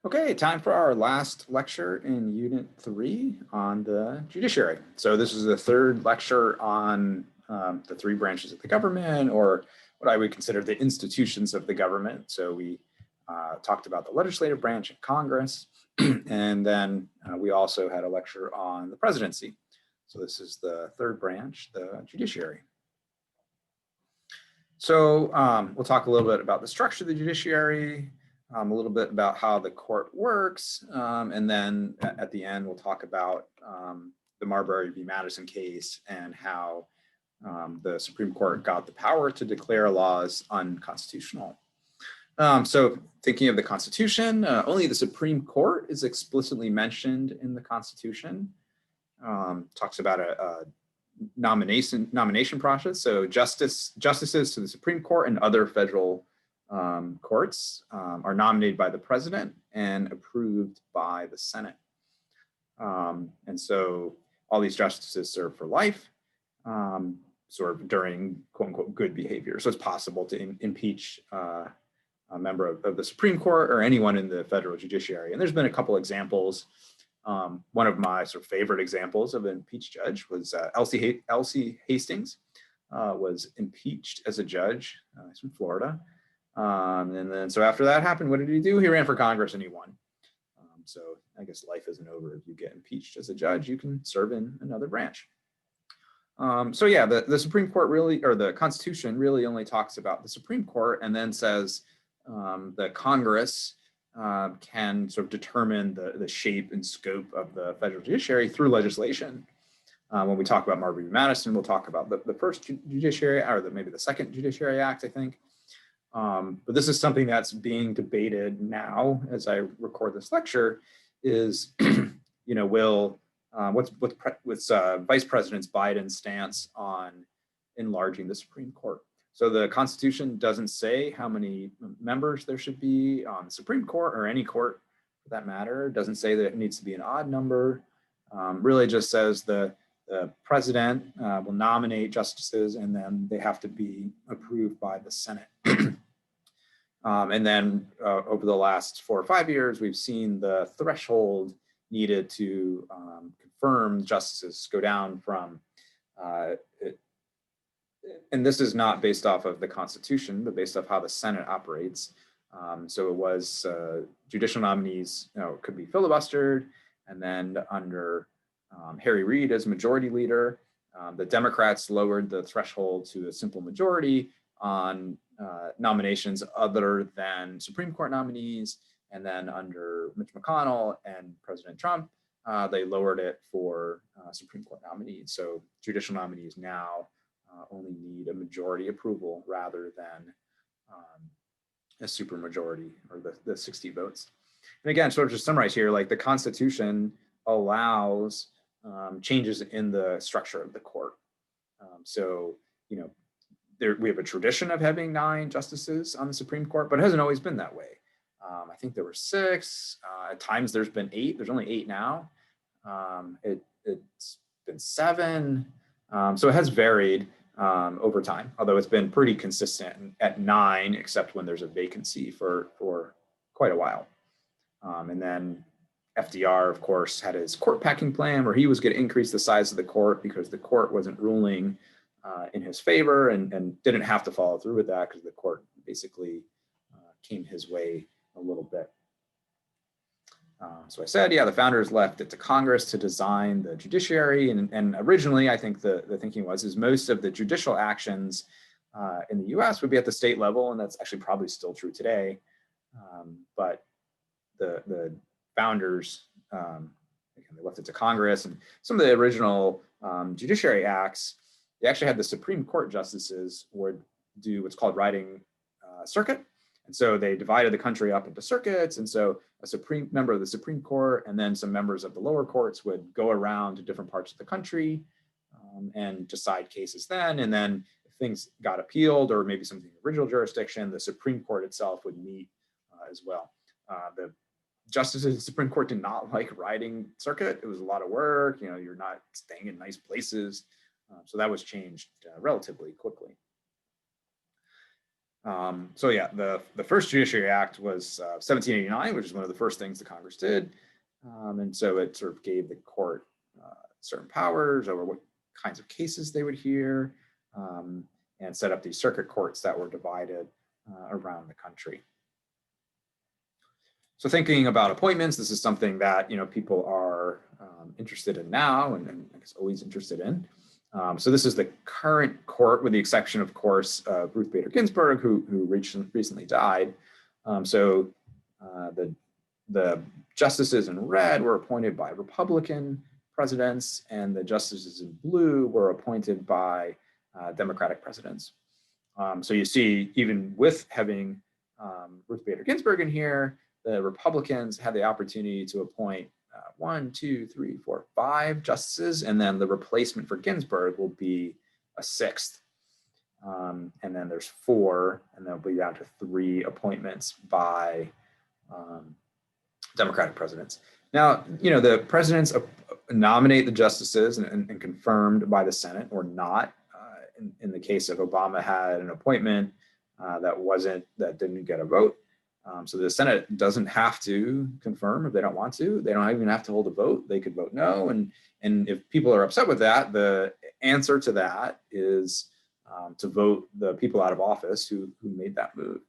Okay, time for our last lecture in Unit 3 on the judiciary. So this is the third lecture on the three branches of the government, or what I would consider the institutions of the government. So we talked about the legislative branch and Congress, and then we also had a lecture on the presidency. So this is the third branch, the judiciary. So we'll talk a little bit about the structure of the judiciary, a little bit about how the court works, and then at the end we'll talk about the Marbury v. Madison case and how the Supreme Court got the power to declare laws unconstitutional. So thinking of the Constitution, only the Supreme Court is explicitly mentioned in the Constitution. Talks about a nomination process. So justices to the Supreme Court and other federal courts are nominated by the president and approved by the Senate. And so all these justices serve for life, sort of during quote unquote good behavior. So it's possible to impeach a member of the Supreme Court or anyone in the federal judiciary. And there's been a couple examples. One of my sort of favorite examples of an impeached judge was Elsie Hastings was impeached as a judge. He's from Florida. And then so after that happened, what did he do? He ran for Congress and he won. So I guess life isn't over. If you get impeached as a judge, you can serve in another branch. So yeah, the Supreme Court really, or the Constitution really only talks about the Supreme Court and then says the Congress can sort of determine the shape and scope of the federal judiciary through legislation. When we talk about Marbury v. Madison, we'll talk about the first judiciary, or maybe the second Judiciary Act, I think. But this is something that's being debated now as I record this lecture is, what's Vice President Biden's stance on enlarging the Supreme Court? So the Constitution doesn't say how many members there should be on the Supreme Court or any court for that matter. It doesn't say that it needs to be an odd number. Really just says the president will nominate justices and then they have to be approved by the Senate. And then over the last 4 or 5 years, we've seen the threshold needed to confirm justices go down from and this is not based off of the Constitution, but based off how the Senate operates. So it was judicial nominees, could be filibustered, and then under Harry Reid as majority leader, the Democrats lowered the threshold to a simple majority on nominations other than Supreme Court nominees. And then under Mitch McConnell and President Trump, they lowered it for Supreme Court nominees. So judicial nominees now only need a majority approval rather than a supermajority or the 60 votes. And again, sort of just summarize here, like the Constitution allows changes in the structure of the court. We have a tradition of having 9 justices on the Supreme Court, but it hasn't always been that way. I think there were 6. At times there's been 8. There's only 8 now. It's been 7. So it has varied over time, although it's been pretty consistent at 9, except when there's a vacancy for quite a while. And then FDR, of course, had his court packing plan where he was going to increase the size of the court because the court wasn't ruling in his favor and didn't have to follow through with that because the court basically came his way a little bit. So I said, yeah, the founders left it to Congress to design the judiciary. And originally, I think the thinking is most of the judicial actions in the US would be at the state level. And that's actually probably still true today. But the founders, they left it to Congress. And some of the original judiciary acts, they actually had the Supreme Court justices would do what's called riding circuit. And so they divided the country up into circuits. And so a member of the Supreme Court and then some members of the lower courts would go around to different parts of the country and decide cases then. And then if things got appealed or maybe something in the original jurisdiction, the Supreme Court itself would meet as well. The justices of the Supreme Court did not like riding circuit. It was a lot of work. You're not staying in nice places. So that was changed relatively quickly. So yeah, the first Judiciary Act was 1789, which is one of the first things the Congress did. And so it sort of gave the court certain powers over what kinds of cases they would hear, and set up these circuit courts that were divided around the country. So thinking about appointments, this is something that people are interested in now, and I guess always interested in. So this is the current court, with the exception, of course, of Ruth Bader Ginsburg, who recently died. The justices in red were appointed by Republican presidents, and the justices in blue were appointed by Democratic presidents. So you see, even with having Ruth Bader Ginsburg in here, the Republicans had the opportunity to appoint 1, 2, 3, 4, 5 justices, and then the replacement for Ginsburg will be a sixth. And then there's 4, and then it'll be down to 3 appointments by Democratic presidents. Now, the presidents nominate the justices and confirmed by the Senate or not. In the case of Obama, had an appointment that didn't get a vote. So the Senate doesn't have to confirm if they don't want to. They don't even have to hold a vote. They could vote no. And if people are upset with that, the answer to that is to vote the people out of office who made that move.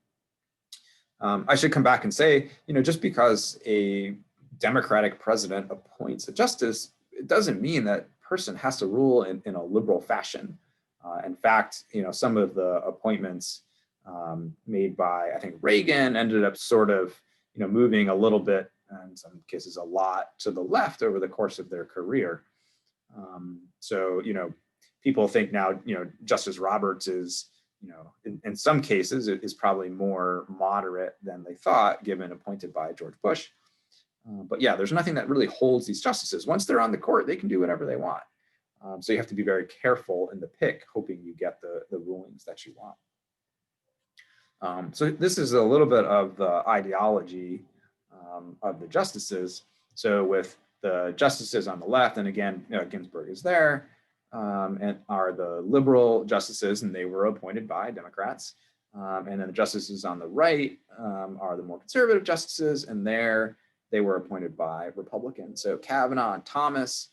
I should come back and say, just because a Democratic president appoints a justice, it doesn't mean that person has to rule in a liberal fashion. In fact, some of the appointments made by, I think, Reagan ended up sort of, moving a little bit, in some cases a lot, to the left over the course of their career. So, people think now, Justice Roberts is, in some cases, is probably more moderate than they thought, given appointed by George Bush. But yeah, there's nothing that really holds these justices. Once they're on the court, they can do whatever they want. So you have to be very careful in the pick, hoping you get the rulings that you want. So this is a little bit of the ideology of the justices. So with the justices on the left, and again, Ginsburg is there, and are the liberal justices, and they were appointed by Democrats. And then the justices on the right are the more conservative justices, and they were appointed by Republicans. So Kavanaugh and Thomas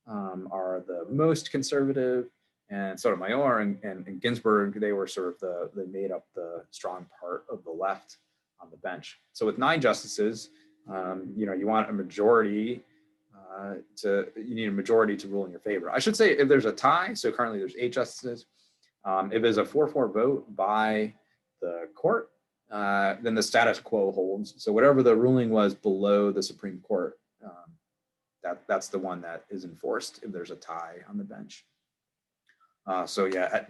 are the most conservative, and Sotomayor and Ginsburg, they were sort of they made up the strong part of the left on the bench. So with 9 justices, you want a majority you need a majority to rule in your favor. I should say, if there's a tie, so currently there's 8 justices, if there's a 4-4 vote by the court, then the status quo holds. So whatever the ruling was below the Supreme Court, that's the one that is enforced if there's a tie on the bench. So yeah,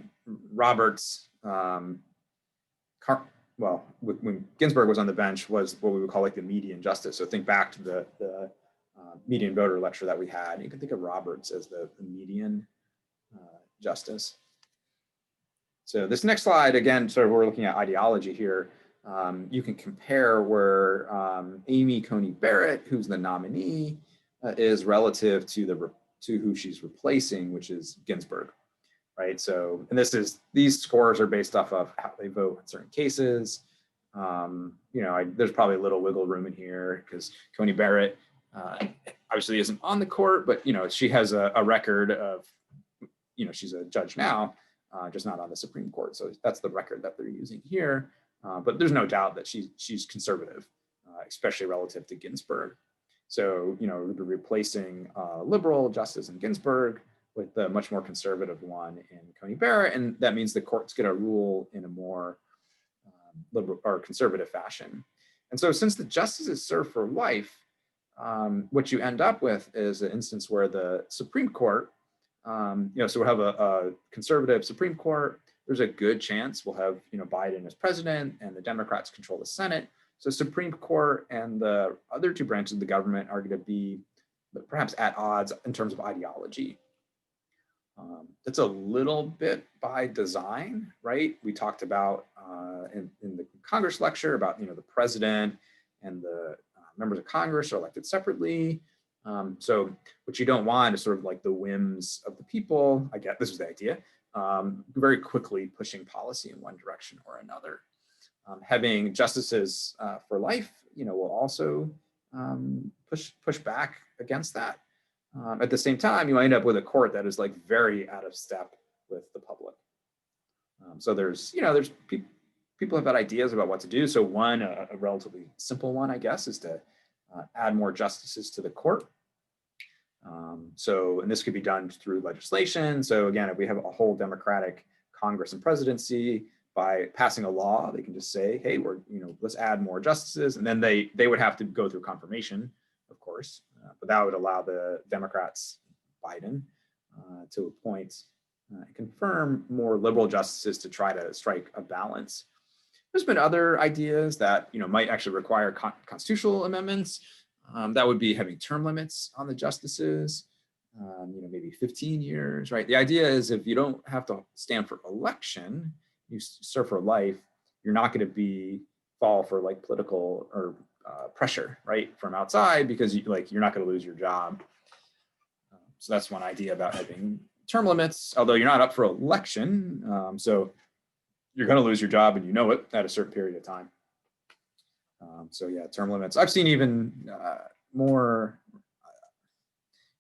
Roberts, when Ginsburg was on the bench, was what we would call like the median justice. So think back to the median voter lecture that we had. You can think of Roberts as the median justice. So this next slide, again, sort of we're looking at ideology here. You can compare where Amy Coney Barrett, who's the nominee, is relative to who she's replacing, which is Ginsburg, right? So, and these scores are based off of how they vote in certain cases. There's probably a little wiggle room in here because Coney Barrett obviously isn't on the court, but she has a record of, she's a judge now, just not on the Supreme Court. So that's the record that they're using here. But there's no doubt that she's conservative, especially relative to Ginsburg. So, we'll be replacing liberal justice in Ginsburg with the much more conservative one in Coney Barrett, and that means the court's going to rule in a more liberal or conservative fashion. And so, since the justices serve for life, what you end up with is an instance where the Supreme Court, so we'll have a conservative Supreme Court. There's a good chance we'll have Biden as president, and the Democrats control the Senate. So Supreme Court and the other 2 branches of the government are going to be perhaps at odds in terms of ideology. It's a little bit by design, right? We talked about in the Congress lecture about the president and the members of Congress are elected separately. So what you don't want is sort of like the whims of the people. I get this is the idea. Very quickly pushing policy in one direction or another. Having justices for life, will also push back against that. At the same time, you end up with a court that is like very out of step with the public. So there's people have had ideas about what to do. So one, a relatively simple one, I guess, is to add more justices to the court. And this could be done through legislation. So again, if we have a whole Democratic Congress and presidency, by passing a law, they can just say, hey, let's add more justices. And then they would have to go through confirmation, of course, but that would allow the Democrats, Biden, to appoint and confirm more liberal justices to try to strike a balance. There's been other ideas that might actually require constitutional amendments. That would be having term limits on the justices, maybe 15 years, right? The idea is if you don't have to stand for election, you serve for life, you're not going to fall for like political or pressure, right, from outside, because you're not going to lose your job. So that's one idea about having term limits, although you're not up for election. So you're going to lose your job and it at a certain period of time. So yeah, term limits. I've seen even more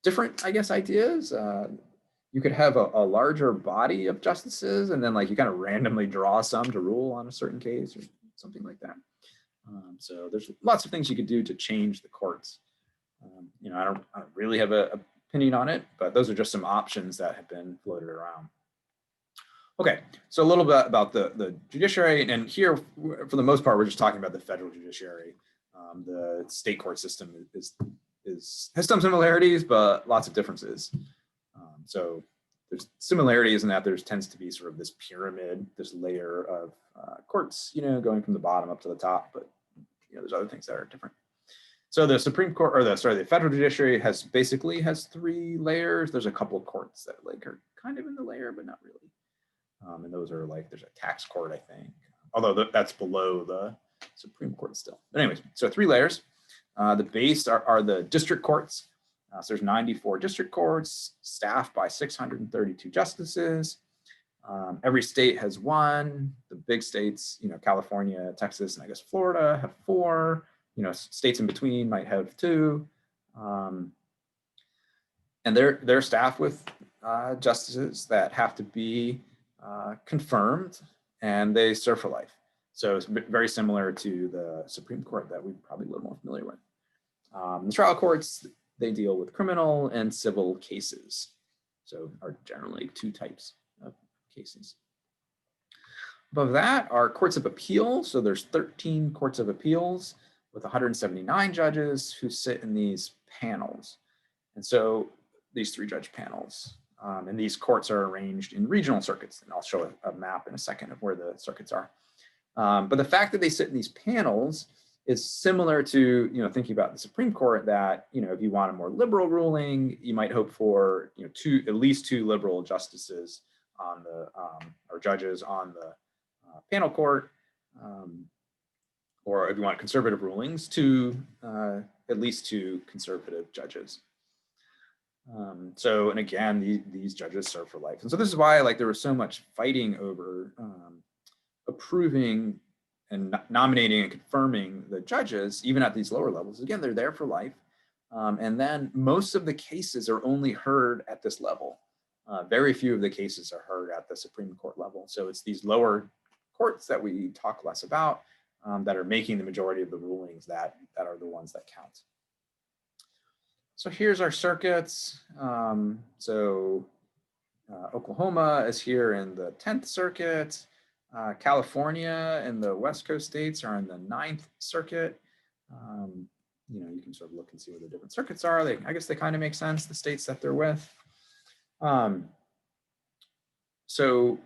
different, I guess, ideas. You could have a larger body of justices, and then you kind of randomly draw some to rule on a certain case or something like that. So there's lots of things you could do to change the courts. I don't really have an opinion on it, but those are just some options that have been floated around. Okay, so a little bit about the judiciary, and here, for the most part, we're just talking about the federal judiciary. The state court system has some similarities, but lots of differences. So there's similarities in that there tends to be sort of this pyramid, this layer of courts, going from the bottom up to the top, but there's other things that are different. So the Supreme Court, or the federal judiciary has 3 layers. There's a couple of courts that are kind of in the layer, but not really. And those are there's a tax court, I think, although that's below the Supreme Court still. But anyways, so 3 layers. The base are the district courts. So there's 94 district courts staffed by 632 justices. Every state has 1. The big states, California, Texas, and I guess Florida have 4. States in between might have 2. And they're staffed with justices that have to be confirmed, and they serve for life. So it's very similar to the Supreme Court that we're probably a little more familiar with. The trial courts, they deal with criminal and civil cases. So are generally 2 types of cases. Above that are courts of appeal. So there's 13 courts of appeals with 179 judges who sit in these panels. And so these 3-judge panels. And these courts are arranged in regional circuits. And I'll show a map in a second of where the circuits are. But the fact that they sit in these panels is similar to, thinking about the Supreme Court, that, if you want a more liberal ruling, you might hope for, at least 2 liberal justices on the, or judges on the panel court. Or if you want conservative rulings, at least 2 conservative judges. And again, these judges serve for life. And so this is why there was so much fighting over approving and nominating and confirming the judges, even at these lower levels. Again, they're there for life. And then most of the cases are only heard at this level. Very few of the cases are heard at the Supreme Court level. So it's these lower courts that we talk less about that are making the majority of the rulings that are the ones that count. So here's our circuits. Oklahoma is here in the 10th Circuit. California and the West Coast states are in the 9th Circuit. You can sort of look and see where the different circuits are. I guess they kind of make sense, the states that they're with. So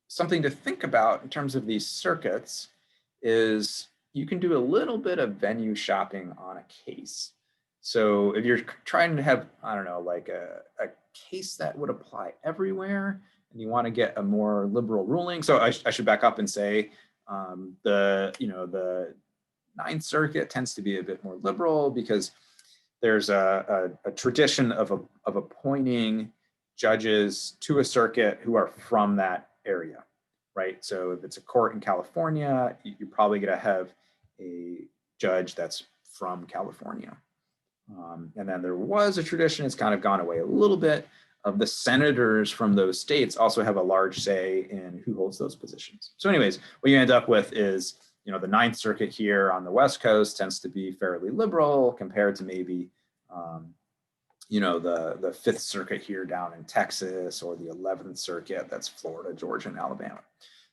something to think about in terms of these circuits is you can do a little bit of venue shopping on a case. So if you're trying to have, I don't know, a case that would apply everywhere, and you want to get a more liberal ruling. So I should back up and say the 9th Circuit tends to be a bit more liberal because there's a tradition of appointing judges to a circuit who are from that area. right? So if it's a court in California, you're probably going to have a judge that's from California. And then there was a tradition, it's kind of gone away a little bit, of the senators from those states also have a large say in who holds those positions. So anyways, what you end up with is, the Ninth Circuit here on the West Coast tends to be fairly liberal compared to maybe, the Fifth Circuit here down in Texas, or the 11th Circuit, that's Florida, Georgia, and Alabama.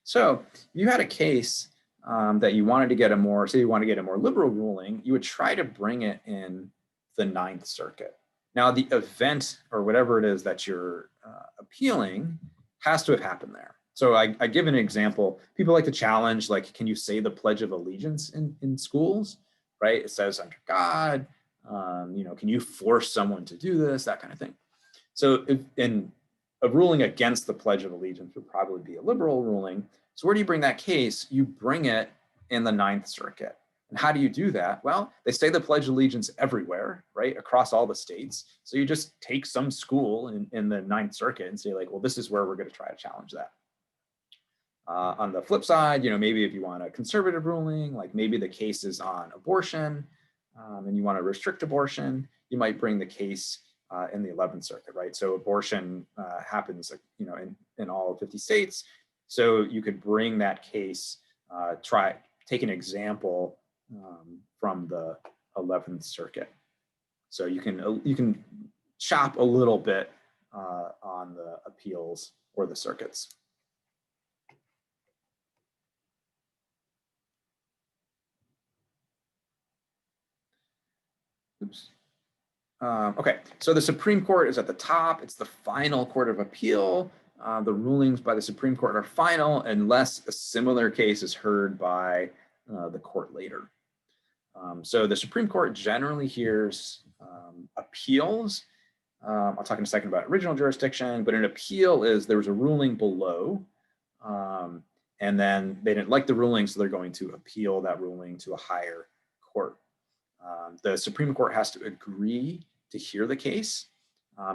So you had a case that you wanted to get say you want to get a more liberal ruling, you would try to bring it in the Ninth Circuit. Now, the event or whatever it is that you're appealing has to have happened there. So I give an example. People like to challenge, like, can you say the Pledge of Allegiance in schools, right? It says under God, can you force someone to do this, that kind of thing. So in a ruling against the Pledge of Allegiance would probably be a liberal ruling. So where do you bring that case? You bring it in the Ninth Circuit. And how do you do that? Well, they say the Pledge of Allegiance everywhere, right? Across all the states. So you just take some school in the Ninth Circuit and say, like, well, this is where we're going to try to challenge that. On the flip side, maybe if you want a conservative ruling, like maybe the case is on abortion, and you want to restrict abortion, you might bring the case in the 11th Circuit, right? So abortion happens, in all 50 states. So you could bring that case, take an example from the 11th Circuit. So you can shop a little bit on the appeals or the circuits. Oops. Okay, so the Supreme Court is at the top. It's the final court of appeal. The rulings by the Supreme Court are final unless a similar case is heard by the court later. So the Supreme Court generally hears appeals. I'll talk in a second about original jurisdiction, but an appeal is there was a ruling below, and then they didn't like the ruling, so they're going to appeal that ruling to a higher court. The Supreme Court has to agree to hear the case.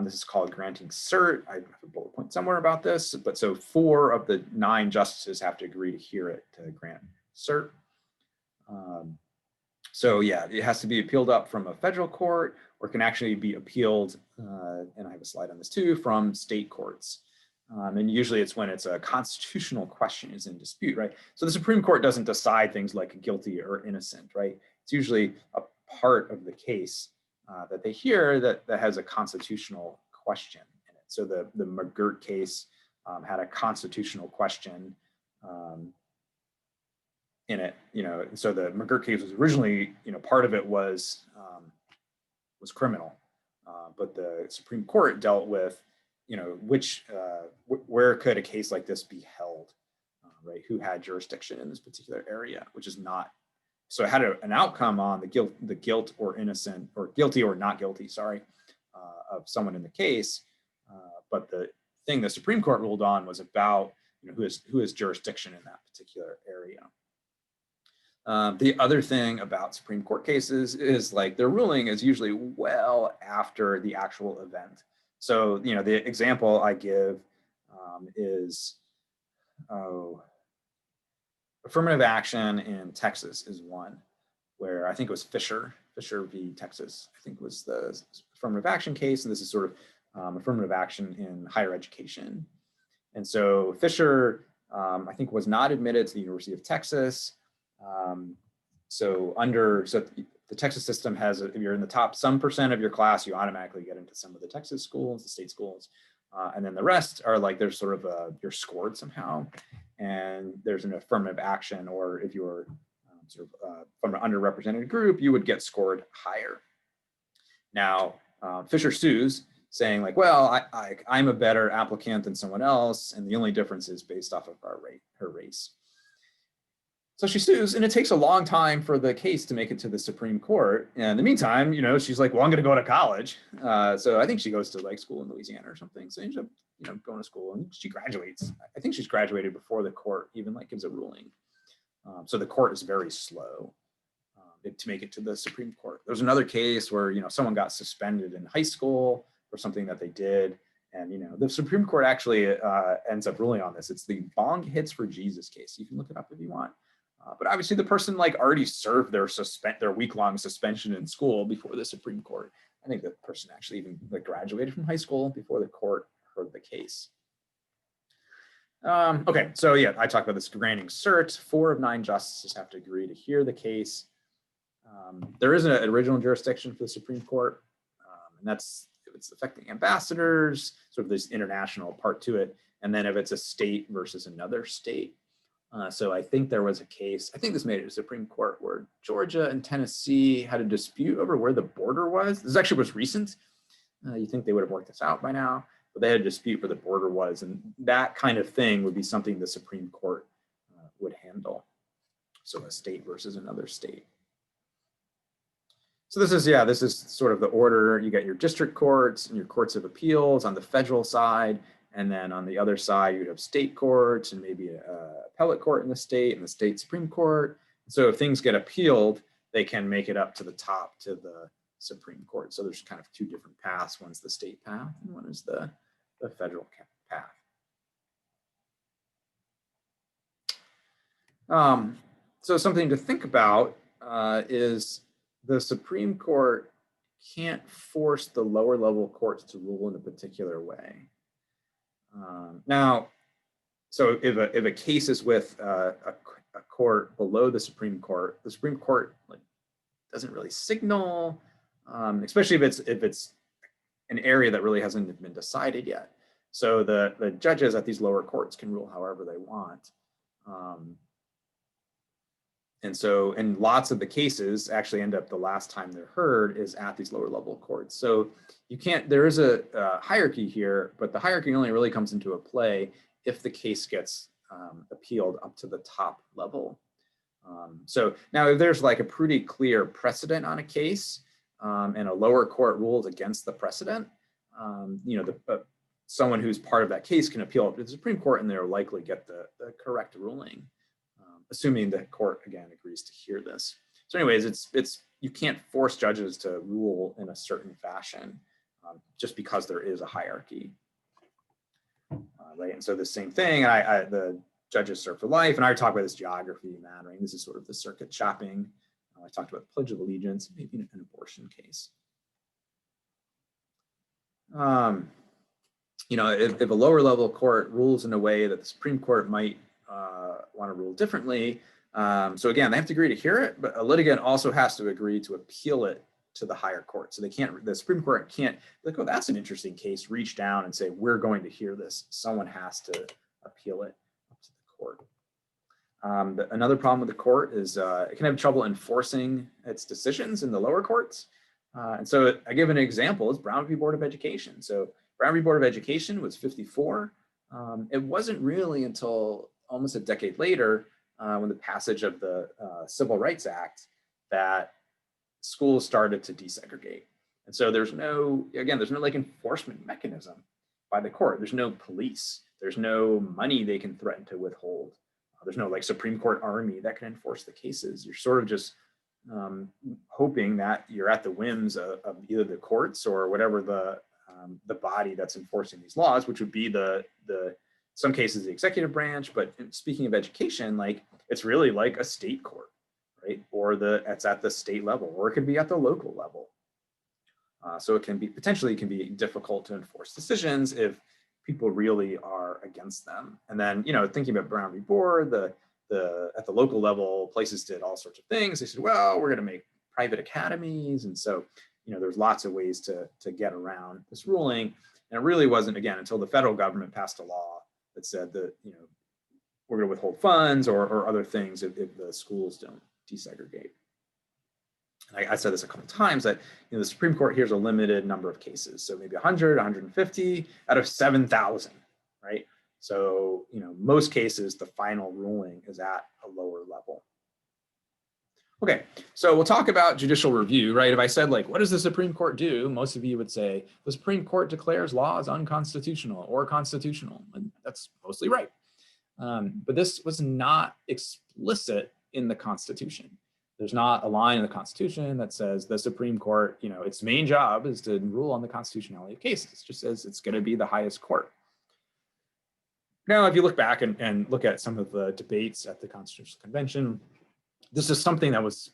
This is called granting cert. I have a bullet point somewhere about this, but so 4 of the 9 justices have to agree to hear it to grant cert. So yeah, it has to be appealed up from a federal court, or can actually be appealed, and I have a slide on this too, from state courts. And usually it's when it's a constitutional question is in dispute, right? So the Supreme Court doesn't decide things like guilty or innocent, right? It's usually a part of the case that they hear that has a constitutional question in it. So the McGirt case had a constitutional question in it, so the McGirt case was originally, part of it was criminal, but the Supreme Court dealt with, where could a case like this be held, right? Who had jurisdiction in this particular area, which is not. So it had an outcome on the guilt or innocent, or guilty or not guilty, of someone in the case. But the thing the Supreme Court ruled on was about, who has jurisdiction in that particular area. The other thing about Supreme Court cases is, like, their ruling is usually well after the actual event. So, the example I give is, affirmative action in Texas is one, where I think it was Fisher v. Texas, I think was the affirmative action case. And this is sort of affirmative action in higher education. And so Fisher, I think, was not admitted to the University of Texas. So the Texas system has, if you're in the top some percent of your class, you automatically get into some of the Texas schools, the state schools. And then the rest are like, there's sort of you're scored somehow. And there's an affirmative action, or if you're from an underrepresented group, you would get scored higher. Now, Fisher sues, saying, like, well, I'm a better applicant than someone else, and the only difference is based off of her race. So she sues, and it takes a long time for the case to make it to the Supreme Court. And in the meantime, she's like, well, I'm going to go to college. So I think she goes to school in Louisiana or something. So she ends up, going to school, and she graduates. I think she's graduated before the court even gives a ruling. So the court is very slow to make it to the Supreme Court. There's another case where, someone got suspended in high school for something that they did, And, you know, the Supreme Court actually ends up ruling on this. It's the Bong Hits for Jesus case. You can look it up if you want. But obviously the person like already served their week-long suspension in school before the Supreme Court. I think the person actually even like graduated from high school before the court heard the case. Okay, so yeah, I talked about this granting cert. 4 of 9 justices have to agree to hear the case. There is an original jurisdiction for the Supreme Court, and that's if it's affecting ambassadors, sort of this international part to it, and then if it's a state versus another state. So I think there was a case, I think this made it to Supreme Court, where Georgia and Tennessee had a dispute over where the border was. This actually was recent. You think they would have worked this out by now, but they had a dispute where the border was, and that kind of thing would be something the Supreme Court would handle. So a state versus another state. So this is sort of the order. You got your district courts and your courts of appeals on the federal side, and then on the other side, you'd have state courts and maybe an appellate court in the state and the state Supreme Court. So if things get appealed, they can make it up to the top to the Supreme Court. So there's kind of 2 different paths. One's the state path and one is the federal path. So something to think about is the Supreme Court can't force the lower level courts to rule in a particular way. Now, so if a case is with a court below the Supreme Court like doesn't really signal, especially if it's an area that really hasn't been decided yet. So the judges at these lower courts can rule however they want. And so, and lots of the cases actually end up the last time they're heard is at these lower level courts. So you can't, there is a hierarchy here, but the hierarchy only really comes into a play if the case gets appealed up to the top level. So now if there's like a pretty clear precedent on a case and a lower court rules against the precedent, you know, someone who's part of that case can appeal it to the Supreme Court and they'll likely get the correct ruling. Assuming the court again agrees to hear this. So anyways, it's you can't force judges to rule in a certain fashion just because there is a hierarchy, right? And so the same thing, the judges serve for life, and I talk about this geography mattering. This is sort of the circuit shopping. I talked about the Pledge of Allegiance, maybe an abortion case. You know, if a lower level court rules in a way that the Supreme Court might want to rule differently. So again, they have to agree to hear it, but a litigant also has to agree to appeal it to the higher court. So they can't, the Supreme Court can't, like, oh, that's an interesting case, reach down and say, we're going to hear this. Someone has to appeal it up to the court. Another problem with the court is it can have trouble enforcing its decisions in the lower courts. And so I give an example, is Brown v. Board of Education. So Brown v. Board of Education was 54. It wasn't really until almost a decade later, when the passage of the Civil Rights Act, that schools started to desegregate. And so there's no like enforcement mechanism by the court. There's no police. There's no money they can threaten to withhold. There's no like Supreme Court army that can enforce the cases. You're sort of just hoping that you're at the whims of either the courts or whatever the body that's enforcing these laws, which would be some cases the executive branch, but speaking of education, like it's really like a state court, right? Or it's at the state level, or it could be at the local level. So it can be potentially difficult to enforce decisions if people really are against them. And then, you know, thinking about Brown v. Board, at the local level, places did all sorts of things. They said, well, we're going to make private academies, and so, you know, there's lots of ways to get around this ruling. And it really wasn't, again, until the federal government passed a law that said that, you know, we're going to withhold funds or other things if the schools don't desegregate. And I said this a couple of times that, you know, the Supreme Court hears a limited number of cases, so maybe 100, 150 out of 7,000, right? So, you know, most cases, the final ruling is at a lower level. Okay, so we'll talk about judicial review, right? If I said, like, what does the Supreme Court do? Most of you would say the Supreme Court declares laws unconstitutional or constitutional, and that's mostly right. But this was not explicit in the Constitution. There's not a line in the Constitution that says the Supreme Court, its main job is to rule on the constitutionality of cases. It just says it's going to be the highest court. Now, if you look back and look at some of the debates at the Constitutional Convention, this is something that was,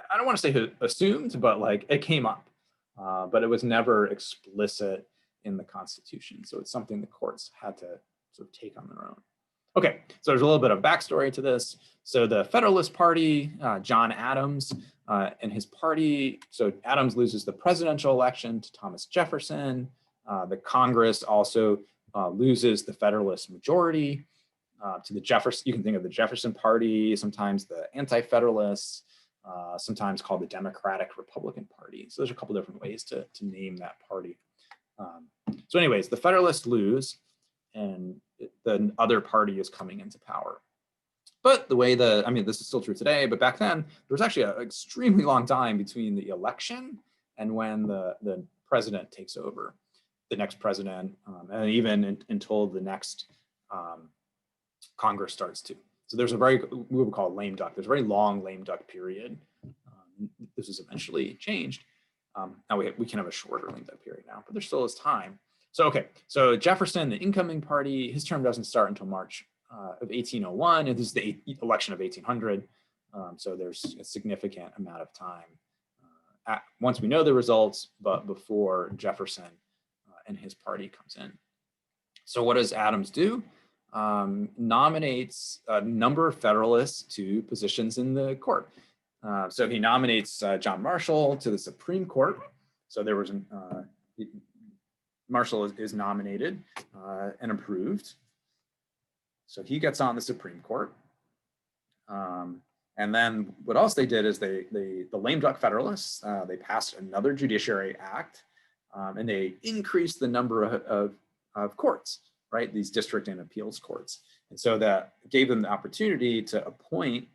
I don't want to say assumed, but like it came up, but it was never explicit in the Constitution. So it's something the courts had to sort of take on their own. Okay, so there's a little bit of backstory to this. So the Federalist Party, John Adams and his party, so Adams loses the presidential election to Thomas Jefferson. The Congress also loses the Federalist majority to the Jefferson. You can think of the Jefferson Party, sometimes the Anti-Federalists, sometimes called the Democratic Republican Party. So there's a couple different ways to name that party. So anyways, the Federalists lose, and the other party is coming into power. But the way this is still true today, but back then, there was actually an extremely long time between the election and when the president takes over, the next president, and even until the next Congress starts to. So there's we would call it lame duck. There's a very long lame duck period. This was eventually changed. Now we can have a shorter lame duck period now, but there still is time. So, okay, so Jefferson, the incoming party, his term doesn't start until March of 1801, and this is the election of 1800. So there's a significant amount of time once we know the results, but before Jefferson and his party comes in. So what does Adams do? Nominates a number of Federalists to positions in the court. So he nominates John Marshall to the Supreme Court. So there was Marshall is nominated and approved. So he gets on the Supreme Court. And then what else they did is the lame duck Federalists, they passed another Judiciary Act, and they increased the number of courts, right? These district and appeals courts. And so that gave them the opportunity to appoint,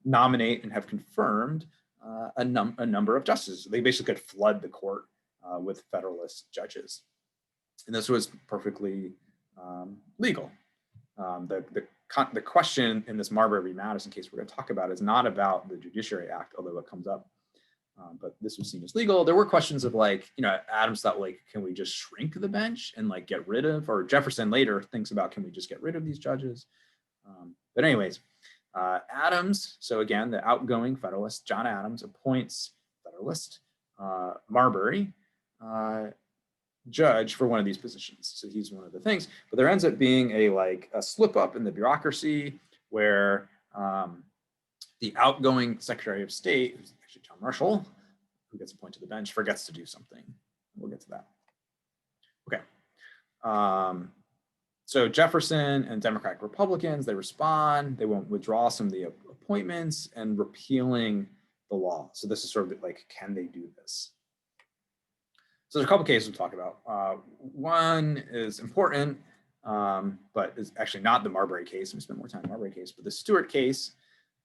nominate and have confirmed a number of justices. They basically could flood the court with Federalist judges. And this was perfectly legal. The question in this Marbury v. Madison case we're going to talk about is not about the Judiciary Act, although it comes up, but this was seen as legal. There were questions of Adams thought can we just shrink the bench and get rid of, or Jefferson later thinks about, can we just get rid of these judges? But anyways, Adams, so again, the outgoing Federalist, John Adams, appoints Federalist Marbury judge for one of these positions. So he's one of the things, but there ends up being a slip up in the bureaucracy where the outgoing Secretary of State, who's actually John Marshall, who gets appointed to the bench, forgets to do something. We'll get to that. Okay. So Jefferson and Democratic Republicans, they respond, they won't withdraw some of the appointments and repealing the law. So this is sort of can they do this? So there's a couple cases we'll talk about. One is important, but is actually not the Marbury case. We spent more time on the Marbury case, but the Stewart case,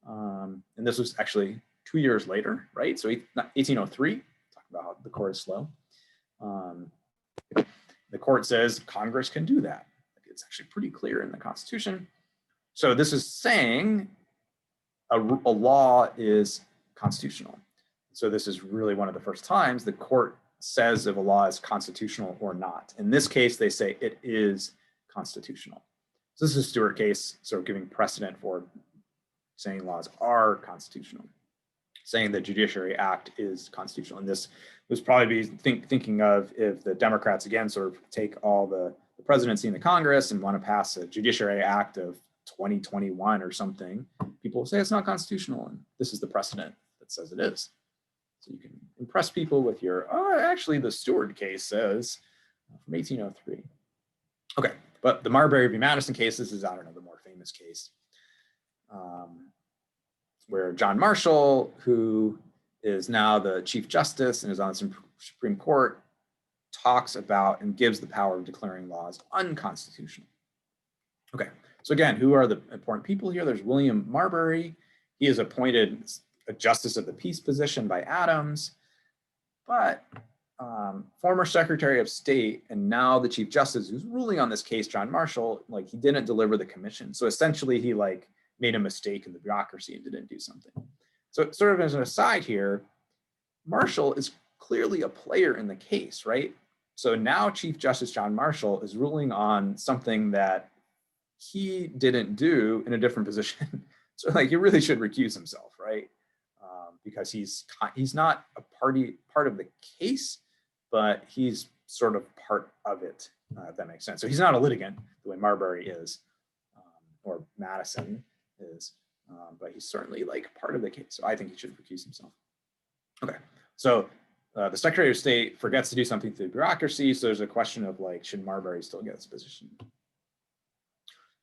and this was actually 2 years later, right? So 1803, talk about how the court is slow. The court says Congress can do that. It's actually pretty clear in the Constitution. So this is saying a law is constitutional. So this is really one of the first times the court says if a law is constitutional or not. In this case, they say it is constitutional. So this is a Stewart case, sort of giving precedent for saying laws are constitutional, saying the Judiciary Act is constitutional. And this was probably thinking of if the Democrats, again, sort of take all the presidency in the Congress and want to pass a Judiciary Act of 2021 or something, people will say it's not constitutional. And this is the precedent that says it is. So you can impress people with your, actually the Stewart case says from 1803. Okay, but the Marbury v. Madison case, this is, I don't know, the more famous case, where John Marshall, who is now the Chief Justice and is on the Supreme Court, talks about and gives the power of declaring laws unconstitutional. Okay, so again, who are the important people here? There's William Marbury. He is appointed a Justice of the Peace position by Adams, but former Secretary of State and now the Chief Justice who's ruling on this case, John Marshall, he didn't deliver the commission. So essentially he made a mistake in the bureaucracy and didn't do something. So sort of as an aside here, Marshall is clearly a player in the case, right? So now Chief Justice John Marshall is ruling on something that he didn't do in a different position. So like he really should recuse himself, right? Because he's not a part of the case, but he's sort of part of it, if that makes sense. So he's not a litigant the way Marbury is, or Madison is, but he's certainly like part of the case. So I think he should recuse himself. Okay, so the Secretary of State forgets to do something through the bureaucracy. So there's a question of like, should Marbury still get this position?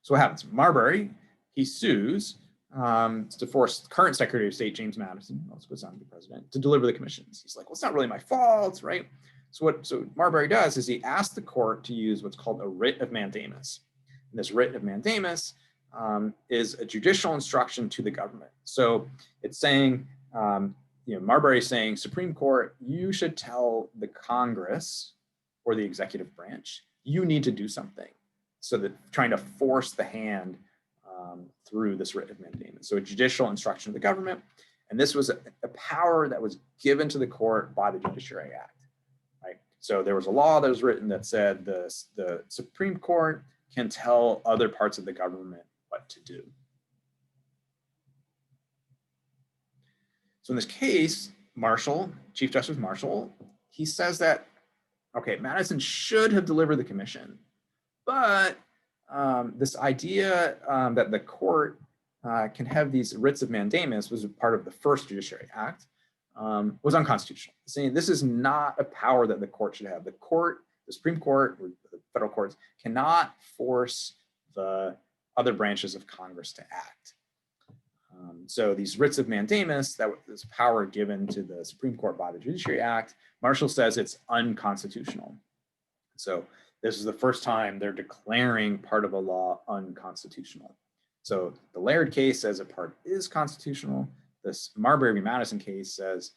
So what happens? Marbury, he sues to force current Secretary of State James Madison, also goes on to be president, to deliver the commissions. He's like, well, it's not really my fault, right? So what Marbury does is he asks the court to use what's called a writ of mandamus. And this writ of mandamus is a judicial instruction to the government. So it's saying, Marbury is saying, Supreme Court, you should tell the Congress or the executive branch, you need to do something. So that trying to force the hand through this writ of mandamus. So a judicial instruction to the government. And this was a power that was given to the court by the Judiciary Act, right? So there was a law that was written that said the Supreme Court can tell other parts of the government what to do. So in this case, Marshall, Chief Justice Marshall, he says that, okay, Madison should have delivered the commission, but this idea that the court can have these writs of mandamus was a part of the first Judiciary Act, was unconstitutional. Saying this is not a power that the court should have. The Supreme Court, or the federal courts, cannot force the other branches of Congress to act. So these writs of mandamus, that was power given to the Supreme Court by the Judiciary Act, Marshall says it's unconstitutional. So this is the first time they're declaring part of a law unconstitutional. So the Laird case says a part is constitutional. This Marbury v. Madison case says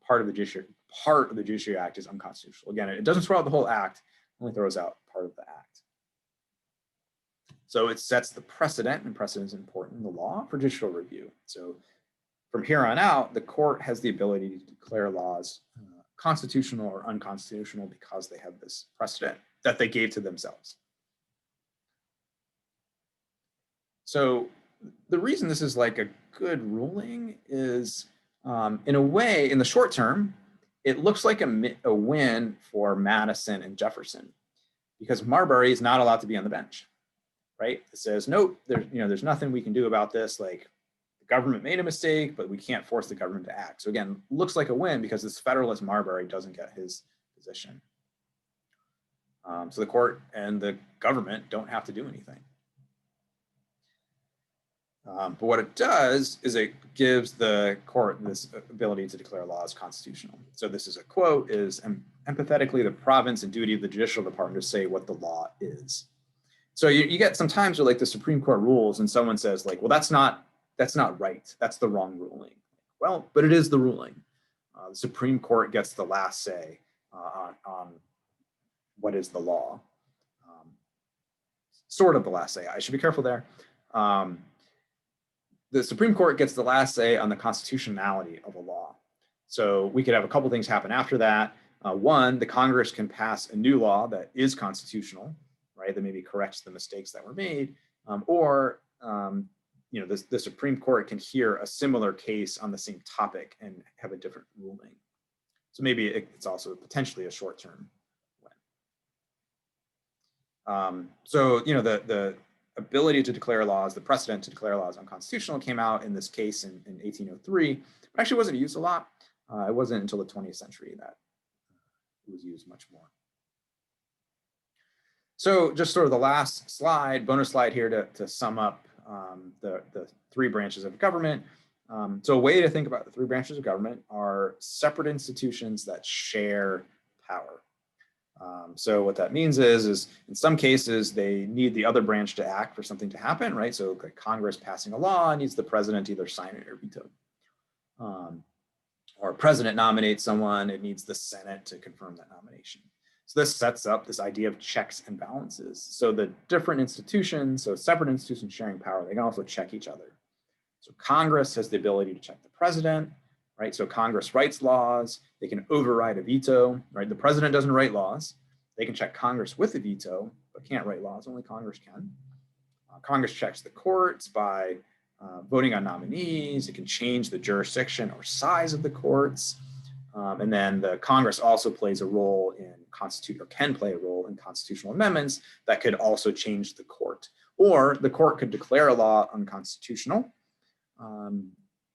part of the Judiciary Act is unconstitutional. Again, it doesn't throw out the whole act, it only throws out part of the act. So it sets the precedent, and precedent is important in the law for judicial review. So from here on out, the court has the ability to declare laws constitutional or unconstitutional because they have this precedent that they gave to themselves. So the reason this is like a good ruling is, in a way, in the short term, it looks like a win for Madison and Jefferson, because Marbury is not allowed to be on the bench, right? It says, nope, there's nothing we can do about this. Like, the government made a mistake, but we can't force the government to act. So again, looks like a win because this Federalist Marbury doesn't get his position. So the court and the government don't have to do anything. But what it does is it gives the court this ability to declare laws constitutional. So this is a quote, is empathetically the province and duty of the judicial department to say what the law is. So you get some times where like the Supreme Court rules and someone says like, well, that's not right. That's the wrong ruling. Well, but it is the ruling. The Supreme Court gets the last say on what is the law. Sort of the last say. I should be careful there. The Supreme Court gets the last say on the constitutionality of a law. So we could have a couple things happen after that. One, the Congress can pass a new law that is constitutional, right? That maybe corrects the mistakes that were made, or the Supreme Court can hear a similar case on the same topic and have a different ruling. So maybe it's also potentially a short-term win. The ability to declare laws, the precedent to declare laws unconstitutional came out in this case in 1803, but actually wasn't used a lot. It wasn't until the 20th century that it was used much more. So just sort of the last slide, bonus slide here to sum up the three branches of government. So a way to think about the three branches of government are separate institutions that share power. So what that means is in some cases, they need the other branch to act for something to happen, right? So like Congress passing a law needs the president to either sign it or veto. Or president nominates someone, it needs the Senate to confirm that nomination. So this sets up this idea of checks and balances. So the different institutions, so separate institutions sharing power, they can also check each other. So Congress has the ability to check the president, right? So Congress writes laws, they can override a veto, right? The president doesn't write laws. They can check Congress with a veto, but can't write laws, only Congress can. Congress checks the courts by voting on nominees. It can change the jurisdiction or size of the courts. And then the Congress also plays a role in can play a role in constitutional amendments that could also change the court. Or the court could declare a law unconstitutional. And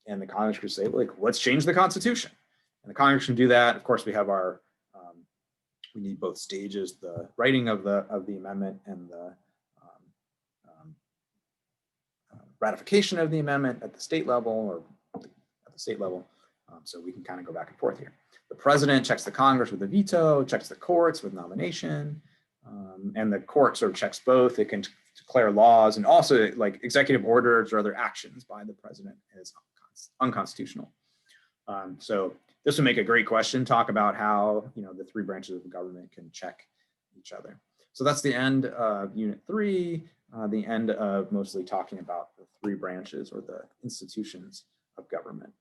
the Congress could say, like, let's change the Constitution. And the Congress can do that. Of course, we have our, we need both stages, the writing of the amendment and the ratification of the amendment at the state level or at the state level. So we can kind of go back and forth here. The president checks the Congress with a veto, checks the courts with nomination, and the court sort of checks both. It can declare laws and also like executive orders or other actions by the president as unconstitutional. So this would make a great question, talk about how, you know, the three branches of the government can check each other. So that's the end of Unit 3, the end of mostly talking about the three branches or the institutions of government.